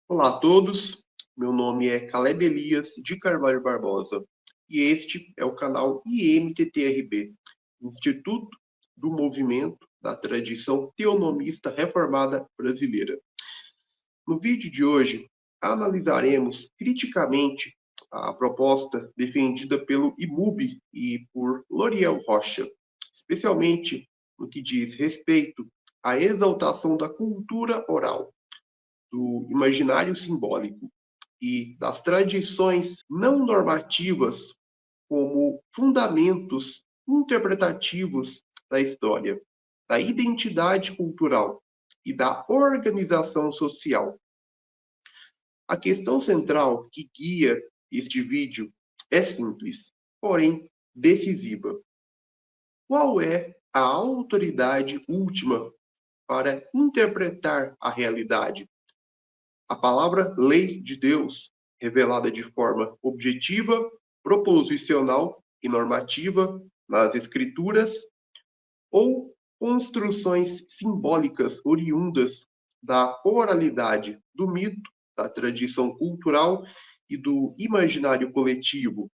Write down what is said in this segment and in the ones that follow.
Olá a todos, meu nome é Caleb Elias de Carvalho Barbosa e este é o canal IMTTRB, Instituto do Movimento da Tradição Teonomista Reformada Brasileira. No vídeo de hoje, analisaremos criticamente a proposta defendida pelo IMUB e por Loriel Rocha, especialmente no que diz respeito à exaltação da cultura oral, do imaginário simbólico e das tradições não normativas como fundamentos interpretativos da história, da identidade cultural e da organização social. A questão central que guia este vídeo é simples, porém decisiva. Qual é a autoridade última para interpretar a realidade? A palavra lei de Deus, revelada de forma objetiva, proposicional e normativa nas Escrituras, ou construções simbólicas oriundas da oralidade, do mito, da tradição cultural e do imaginário coletivo.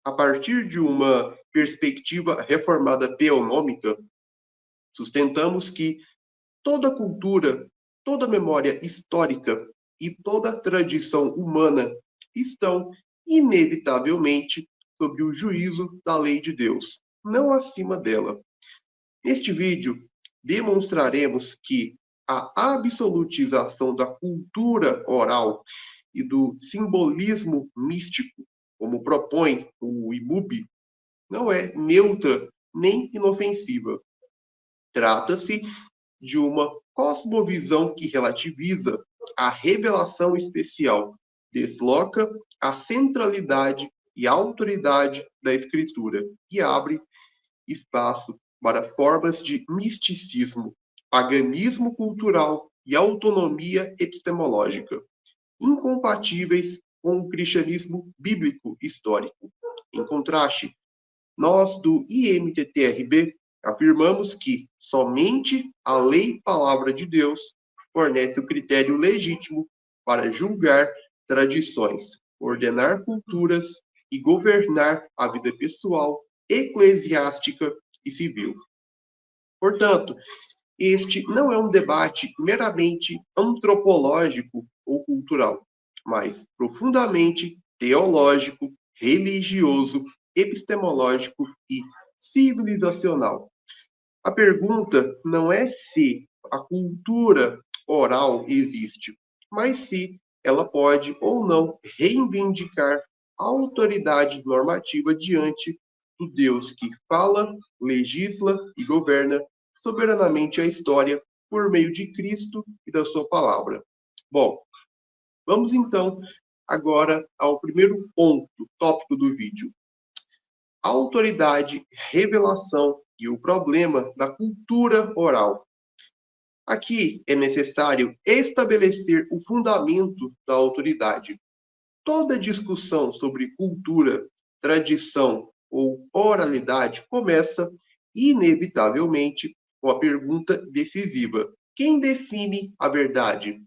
A partir de uma perspectiva reformada teonômica, sustentamos que toda cultura, toda memória histórica e toda tradição humana estão, inevitavelmente, sob o juízo da lei de Deus, não acima dela. Neste vídeo, demonstraremos que a absolutização da cultura oral e do simbolismo místico, como propõe o IMUB, não é neutra nem inofensiva. Trata-se de uma cosmovisão que relativiza a revelação especial, desloca a centralidade e a autoridade da Escritura e abre espaço para formas de misticismo, paganismo cultural e autonomia epistemológica, incompatíveis com o cristianismo bíblico histórico. Em contraste, nós do IMTTRB afirmamos que somente a lei palavra de Deus fornece o critério legítimo para julgar tradições, ordenar culturas e governar a vida pessoal, eclesiástica e civil. Portanto, este não é um debate meramente antropológico ou cultural, mas profundamente teológico, religioso, epistemológico e civilizacional. A pergunta não é se a cultura oral existe, mas se ela pode ou não reivindicar autoridade normativa diante do Deus que fala, legisla e governa soberanamente a história por meio de Cristo e da sua palavra. Bom, vamos então agora ao primeiro ponto, tópico do vídeo: autoridade, revelação e o problema da cultura oral. Aqui é necessário estabelecer o fundamento da autoridade. Toda discussão sobre cultura, tradição ou oralidade começa, inevitavelmente, com a pergunta decisiva: quem define a verdade?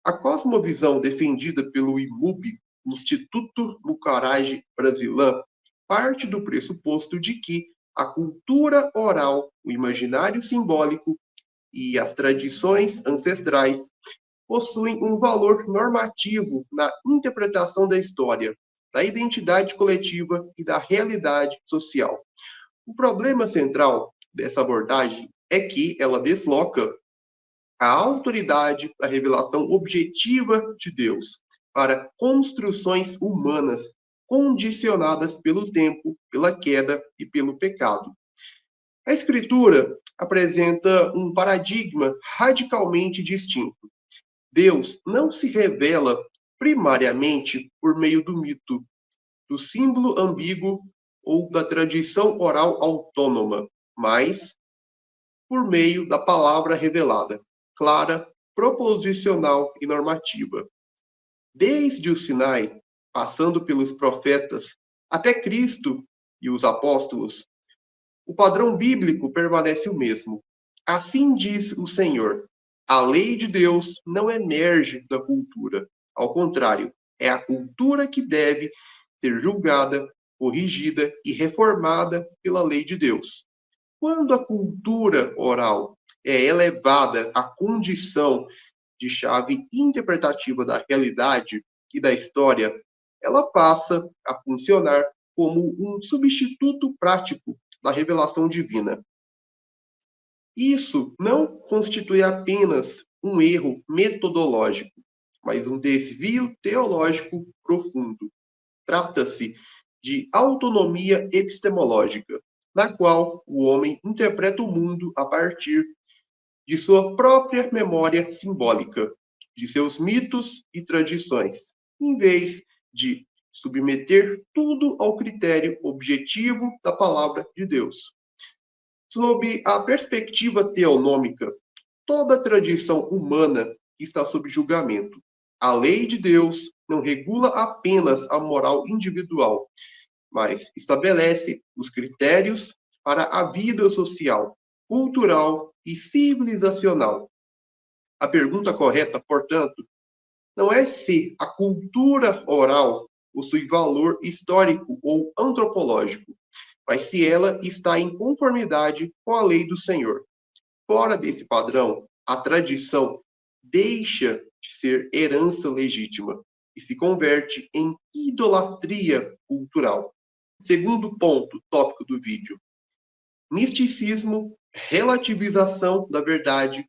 A cosmovisão defendida pelo IMUB, Instituto Mucarage Brasilã, parte do pressuposto de que a cultura oral, o imaginário simbólico e as tradições ancestrais possuem um valor normativo na interpretação da história, da identidade coletiva e da realidade social. O problema central dessa abordagem é que ela desloca a autoridade da revelação objetiva de Deus para construções humanas condicionadas pelo tempo, pela queda e pelo pecado. A Escritura apresenta um paradigma radicalmente distinto. Deus não se revela primariamente por meio do mito, do símbolo ambíguo ou da tradição oral autônoma, mas por meio da palavra revelada, clara, proposicional e normativa. Desde o Sinai, passando pelos profetas, até Cristo e os apóstolos, o padrão bíblico permanece o mesmo. Assim diz o Senhor: A lei de Deus não emerge da cultura. Ao contrário, é a cultura que deve ser julgada, corrigida e reformada pela lei de Deus. Quando a cultura oral é elevada à condição de chave interpretativa da realidade e da história, ela passa a funcionar como um substituto prático da revelação divina. Isso não constitui apenas um erro metodológico, mas um desvio teológico profundo. Trata-se de autonomia epistemológica, na qual o homem interpreta o mundo a partir de sua própria memória simbólica, de seus mitos e tradições, em vez de submeter tudo ao critério objetivo da palavra de Deus. Sob a perspectiva teonômica, toda tradição humana está sob julgamento. A lei de Deus não regula apenas a moral individual, mas estabelece os critérios para a vida social, cultural e civilizacional. A pergunta correta, portanto, não é se a cultura oral possui valor histórico ou antropológico, mas se ela está em conformidade com a lei do Senhor. Fora desse padrão, a tradição deixa de ser herança legítima e se converte em idolatria cultural. Segundo ponto, tópico do vídeo: misticismo, relativização da verdade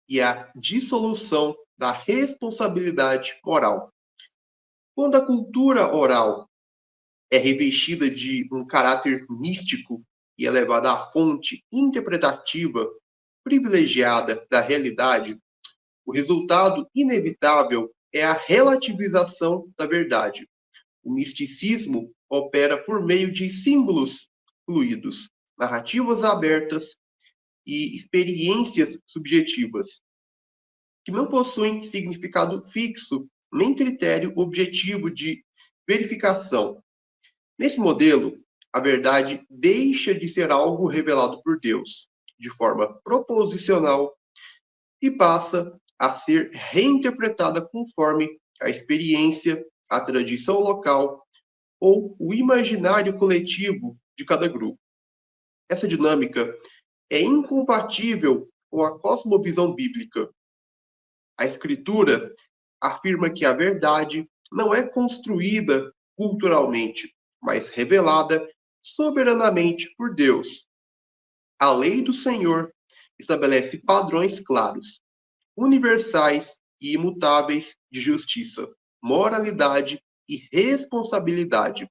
e a dissolução da responsabilidade moral. Quando a cultura oral é revestida de um caráter místico e é levada à fonte interpretativa privilegiada da realidade, o resultado inevitável é a relativização da verdade. O misticismo opera por meio de símbolos fluidos, narrativas abertas e experiências subjetivas, que não possuem significado fixo nem critério objetivo de verificação. Nesse modelo, a verdade deixa de ser algo revelado por Deus de forma proposicional e passa a ser reinterpretada conforme a experiência, a tradição local ou o imaginário coletivo de cada grupo. Essa dinâmica é incompatível com a cosmovisão bíblica. A Escritura afirma que a verdade não é construída culturalmente, mas revelada soberanamente por Deus. A lei do Senhor estabelece padrões claros, universais e imutáveis de justiça, moralidade e responsabilidade.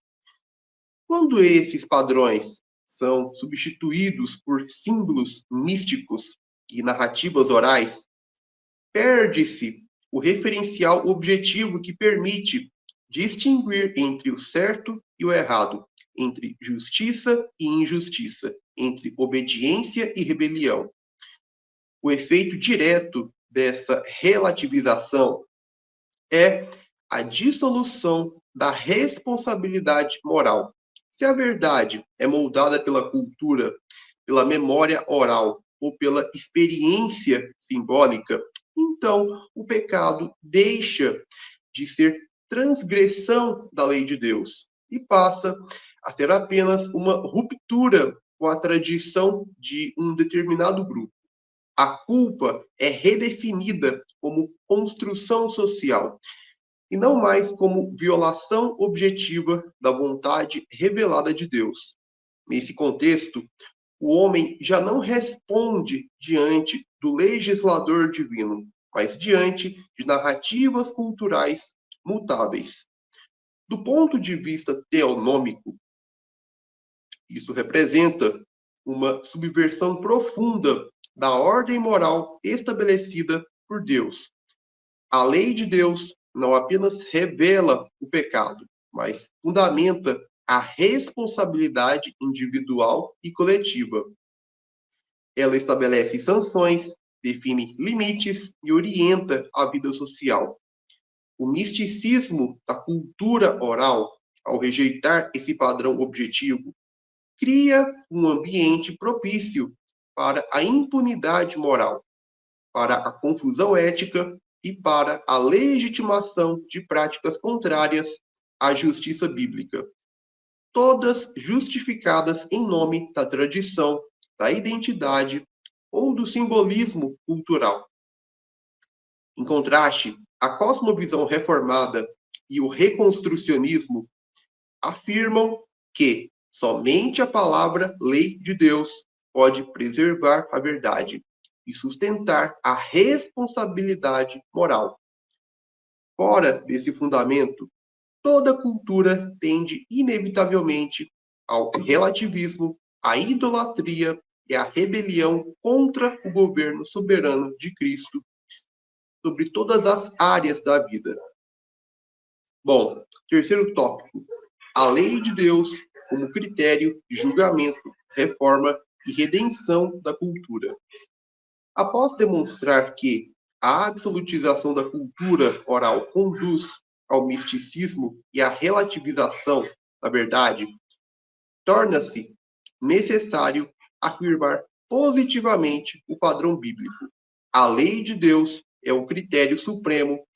Quando esses padrões são substituídos por símbolos místicos e narrativas orais, perde-se o referencial objetivo que permite distinguir entre o certo e o errado, entre justiça e injustiça, entre obediência e rebelião. O efeito direto dessa relativização é a dissolução da responsabilidade moral. Se a verdade é moldada pela cultura, pela memória oral ou pela experiência simbólica, então o pecado deixa de ser transgressão da lei de Deus e passa a ser apenas uma ruptura com a tradição de um determinado grupo. A culpa é redefinida como construção social e não mais como violação objetiva da vontade revelada de Deus. Nesse contexto, o homem já não responde diante do legislador divino, mas diante de narrativas culturais mutáveis. Do ponto de vista teonômico, isso representa uma subversão profunda da ordem moral estabelecida por Deus. A lei de Deus não apenas revela o pecado, mas fundamenta a responsabilidade individual e coletiva. Ela estabelece sanções, define limites e orienta a vida social. O misticismo da cultura oral, ao rejeitar esse padrão objetivo, cria um ambiente propício para a impunidade moral. para a confusão ética e para a legitimação de práticas contrárias à justiça bíblica, todas justificadas em nome da tradição, da identidade ou do simbolismo cultural. Em contraste, a cosmovisão reformada e o reconstrucionismo afirmam que somente a palavra lei de Deus pode preservar a verdade e sustentar a responsabilidade moral. Fora desse fundamento, toda cultura tende inevitavelmente ao relativismo, à idolatria e à rebelião contra o governo soberano de Cristo sobre todas as áreas da vida. Bom, terceiro tópico: a lei de Deus como critério de julgamento, reforma e redenção da cultura. Após demonstrar que a absolutização da cultura oral conduz ao misticismo e à relativização da verdade, torna-se necessário afirmar positivamente o padrão bíblico. A lei de Deus é o critério supremo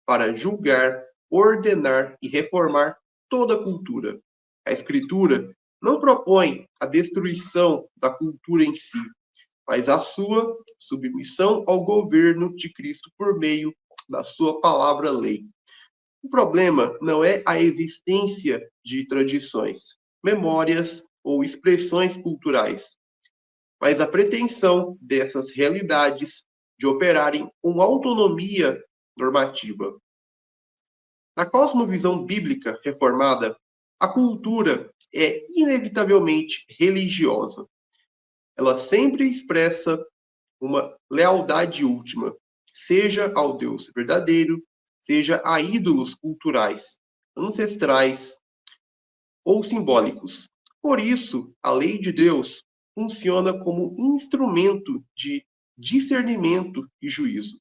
para julgar, ordenar e reformar toda a cultura. A Escritura não propõe a destruição da cultura em si, mas a sua submissão ao governo de Cristo por meio da sua palavra-lei. O problema não é a existência de tradições, memórias ou expressões culturais, mas a pretensão dessas realidades de operarem com autonomia normativa. Na cosmovisão bíblica reformada, a cultura é inevitavelmente religiosa. Ela sempre expressa uma lealdade última, seja ao Deus verdadeiro, seja a ídolos culturais, ancestrais ou simbólicos. Por isso, a lei de Deus funciona como instrumento de discernimento e juízo,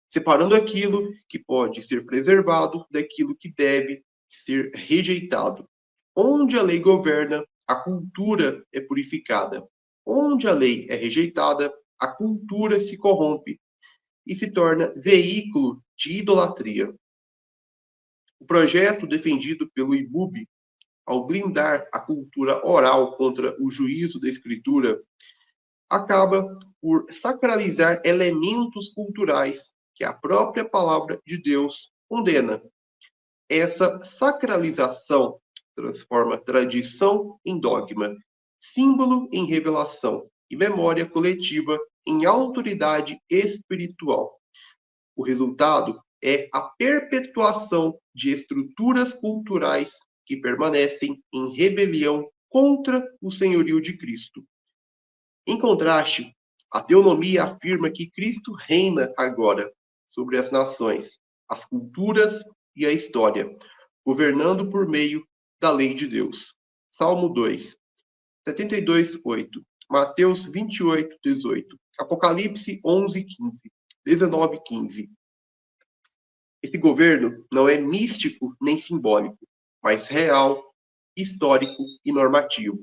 separando aquilo que pode ser preservado daquilo que deve ser rejeitado. Onde a lei governa, a cultura é purificada. Onde a lei é rejeitada, a cultura se corrompe e se torna veículo de idolatria. O projeto defendido pelo IBUB, ao blindar a cultura oral contra o juízo da escritura, acaba por sacralizar elementos culturais que a própria palavra de Deus condena. Essa sacralização transforma tradição em dogma, símbolo em revelação e memória coletiva em autoridade espiritual. O resultado é a perpetuação de estruturas culturais que permanecem em rebelião contra o senhorio de Cristo. Em contraste, a teonomia afirma que Cristo reina agora sobre as nações, as culturas e a história, governando por meio da lei de Deus. Salmo 2, 72, 8. Mateus 28, 18. Apocalipse 11, 15. 19, 15. Esse governo não é místico nem simbólico, mas real, histórico e normativo.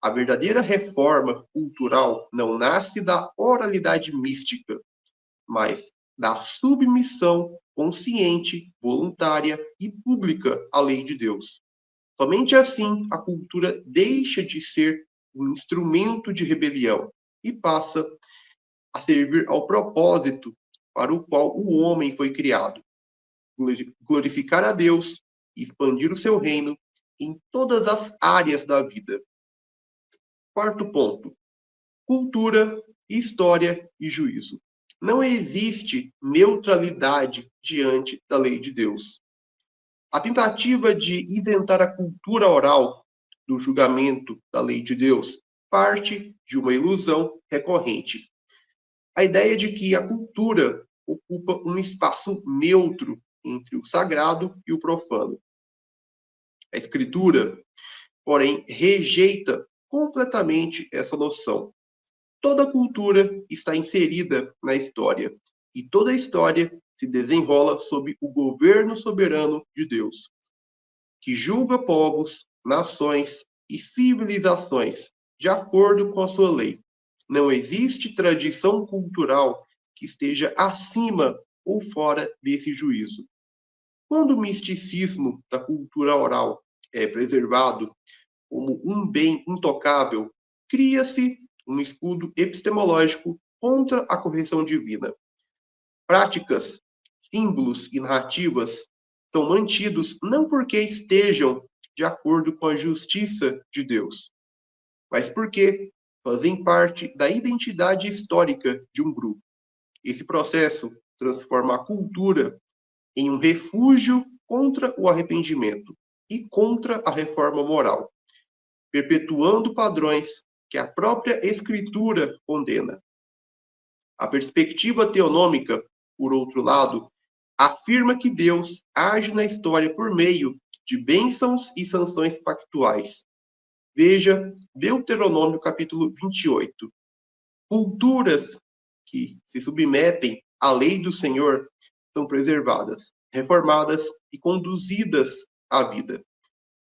A verdadeira reforma cultural não nasce da oralidade mística, mas da submissão consciente, voluntária e pública à lei de Deus. Somente assim a cultura deixa de ser um instrumento de rebelião e passa a servir ao propósito para o qual o homem foi criado: glorificar a Deus e expandir o seu reino em todas as áreas da vida. Quarto ponto: cultura, história e juízo. Não existe neutralidade diante da lei de Deus. A tentativa de isentar a cultura oral do julgamento da lei de Deus parte de uma ilusão recorrente. A ideia de que a cultura ocupa um espaço neutro entre o sagrado e o profano. A Escritura, porém, rejeita completamente essa noção. Toda cultura está inserida na história, e toda história se desenrola sob o governo soberano de Deus, que julga povos, nações e civilizações de acordo com a sua lei. Não existe tradição cultural que esteja acima ou fora desse juízo. Quando o misticismo da cultura oral é preservado como um bem intocável, cria-se um escudo epistemológico contra a correção divina. Práticas, símbolos e narrativas são mantidos não porque estejam de acordo com a justiça de Deus, mas porque fazem parte da identidade histórica de um grupo. Esse processo transforma a cultura em um refúgio contra o arrependimento e contra a reforma moral, perpetuando padrões que a própria Escritura condena. A perspectiva teonômica, por outro lado, afirma que Deus age na história por meio de bênçãos e sanções pactuais. Veja Deuteronômio capítulo 28. Culturas que se submetem à lei do Senhor são preservadas, reformadas e conduzidas à vida.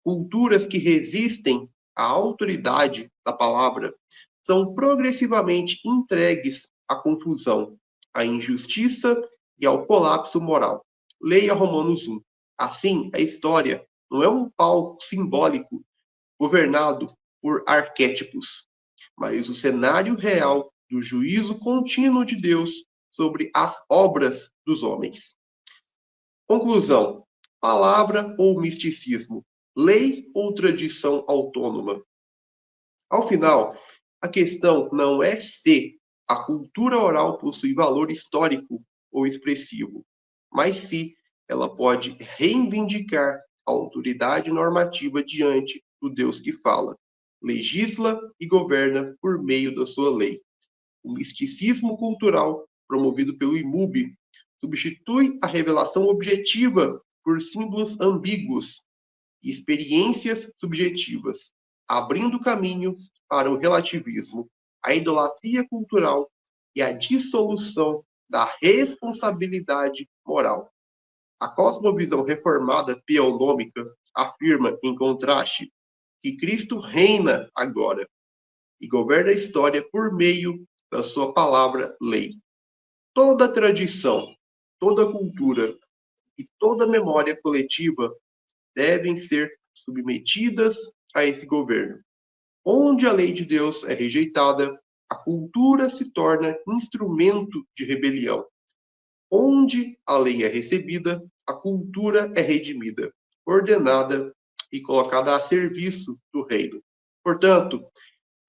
Culturas que resistem à autoridade da palavra são progressivamente entregues à confusão, à injustiça e ao colapso moral. Leia Romanos 1. Assim, a história não é um palco simbólico governado por arquétipos, mas o cenário real do juízo contínuo de Deus sobre as obras dos homens. Conclusão: palavra ou misticismo? Lei ou tradição autônoma? Ao final, a questão não é se a cultura oral possui valor histórico ou expressivo, mas se ela pode reivindicar a autoridade normativa diante do Deus que fala, legisla e governa por meio da sua lei. O misticismo cultural, promovido pelo IMUB, substitui a revelação objetiva por símbolos ambíguos e experiências subjetivas, abrindo caminho para o relativismo, a idolatria cultural e a dissolução da responsabilidade moral. A cosmovisão reformada teonômica afirma, em contraste, que Cristo reina agora e governa a história por meio da sua palavra lei. Toda tradição, toda cultura e toda memória coletiva devem ser submetidas a esse governo. Onde a lei de Deus é rejeitada, a cultura se torna instrumento de rebelião. Onde a lei é recebida, a cultura é redimida, ordenada e colocada a serviço do reino. Portanto,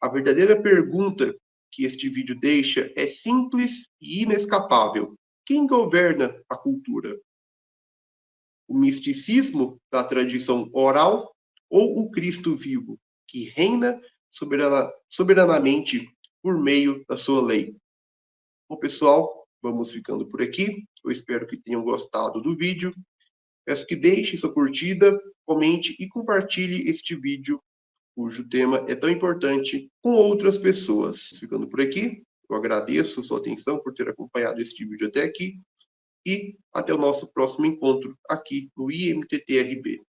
a verdadeira pergunta que este vídeo deixa é simples e inescapável. Quem governa a cultura? O misticismo da tradição oral ou o Cristo vivo, que reina soberanamente por meio da sua lei? Bom, pessoal, vamos ficando por aqui. Eu espero que tenham gostado do vídeo. Peço que deixe sua curtida, comente e compartilhe este vídeo, cujo tema é tão importante, com outras pessoas. Ficando por aqui, eu agradeço sua atenção por ter acompanhado este vídeo até aqui e até o nosso próximo encontro aqui no IMTT-RB.